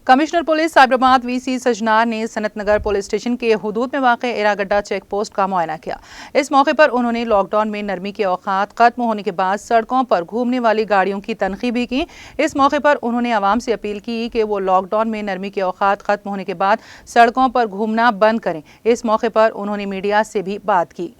Commissioner police Cyberabad VC Sajjanar ने Sanathnagar police station के हुदूद में वाक़ एरागड्डा चेक पोस्ट का मुआयना किया। इस मौके पर उन्होंने लॉकडाउन में नरमी के औकात खत्म होने के बाद सड़कों पर घूमने वाली गाड़ियों की तनखी भी की। इस मौके पर उन्होंने आवाम से अपील की कि वो लॉकडाउन में नरमी के औकात खत्म होने के बाद सड़कों पर घूमना बंद करें। इस मौके पर उन्होंने मीडिया से भी बात की।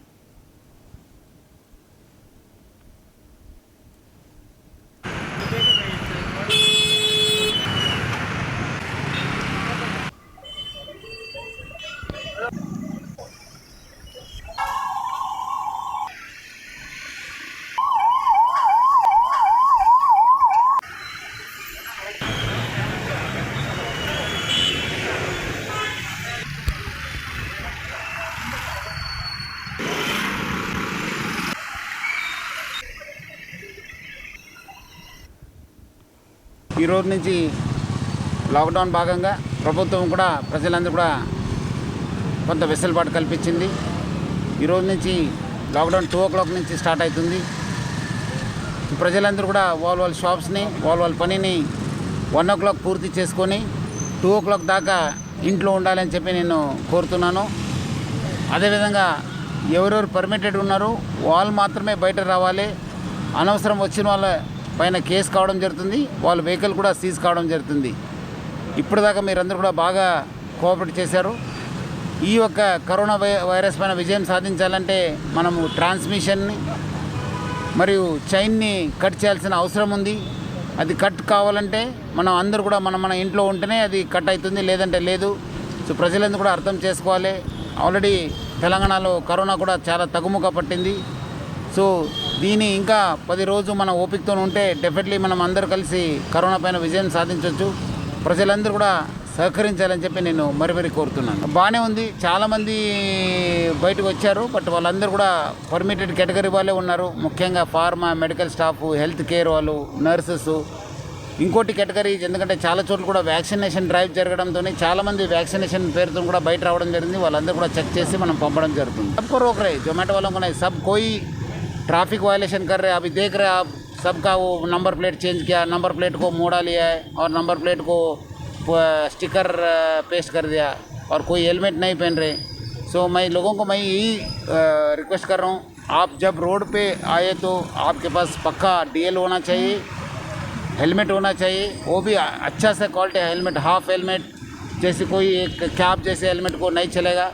ఈ రోజు నుంచి లాక్డౌన్ భాగంగా ప్రభుత్వం కూడా ప్రజలందరూ కూడా కొంత వెసులుబాటు కల్పించింది। ఈ రోజు నుంచి లాక్డౌన్ 2 o'clock నుంచి స్టార్ట్ అవుతుంది। ప్రజలందరూ కూడా వాళ్ళ షాప్స్ని వాళ్ళ పనిని 1 o'clock పూర్తి చేసుకొని 2 o'clock దాకా ఇంట్లో ఉండాలని చెప్పి నేను కోరుతున్నాను। అదేవిధంగా ఎవరెవరు పర్మిటెడ్ ఉన్నారో వాళ్ళు మాత్రమే బయట రావాలి। అనవసరం వచ్చిన వాళ్ళ పైన కేసు కావడం జరుగుతుంది, వాళ్ళ వెహికల్ కూడా సీజ్ కావడం జరుగుతుంది। ఇప్పటిదాకా మీరందరూ కూడా బాగా కోఆపరేట్ చేశారు। ఈ యొక్క కరోనా వైరస్ పైన విజయం సాధించాలంటే మనము ట్రాన్స్మిషన్ని మరియు చైన్ని కట్ చేయాల్సిన అవసరం ఉంది। అది కట్ కావాలంటే మనం అందరూ కూడా మన ఇంట్లో ఉంటేనే అది కట్ అవుతుంది, లేదంటే లేదు। సో ప్రజలందరూ కూడా అర్థం చేసుకోవాలి। ఆల్రెడీ తెలంగాణలో కరోనా కూడా చాలా తగ్గుముఖ పట్టింది। సో దీన్ని ఇంకా 10 రోజులు మన ఓపికతో ఉంటే డెఫినెట్లీ మనం అందరూ కలిసి కరోనా పైన విజయం సాధించవచ్చు। ప్రజలందరూ కూడా సహకరించాలని చెప్పి నేను మరీ కోరుతున్నాను। బాగానే ఉంది, చాలామంది బయటకు వచ్చారు, బట్ వాళ్ళందరూ కూడా పర్మిటెడ్ కేటగిరీ వాళ్ళే ఉన్నారు। ముఖ్యంగా pharma, medical staff, health care వాళ్ళు, నర్సెస్, ఇంకోటి కేటగిరీ, ఎందుకంటే చాలా చోట్ల కూడా వ్యాక్సినేషన్ డ్రైవ్ జరగడంతో చాలామంది వ్యాక్సినేషన్ పేరుతో కూడా బయట రావడం జరిగింది। వాళ్ళందరూ కూడా చెక్ చేసి మనం పంపడం జరుగుతుంది। सबको रोक रहे, जोमेटो वालों को नहीं, सब कोई ट्रैफिक वायलेशन कर रहे हैं। अभी देख रहे हैं आप, सबका वो नंबर प्लेट चेंज किया, नंबर प्लेट को मोड़ा लिया है और नंबर प्लेट को स्टिकर पेस्ट कर दिया, और कोई हेलमेट नहीं पहन रहे। सो मैं लोगों को मैं यही रिक्वेस्ट कर रहा हूँ, आप जब रोड पे आए तो आपके पास पक्का DL होना चाहिए, हेलमेट होना चाहिए, वो भी अच्छा सा क्वालिटी हेलमेट, हाफ हेलमेट, जैसे कोई एक कैप जैसे हेलमेट को नहीं चलेगा।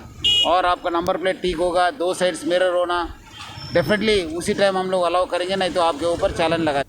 और आपका नंबर प्लेट ठीक होगा, 2 साइड्स मिरर होना, डेफिनेटली उसी टाइम हम लोग अलाउ करेंगे, नहीं तो आपके ऊपर चालान लगा।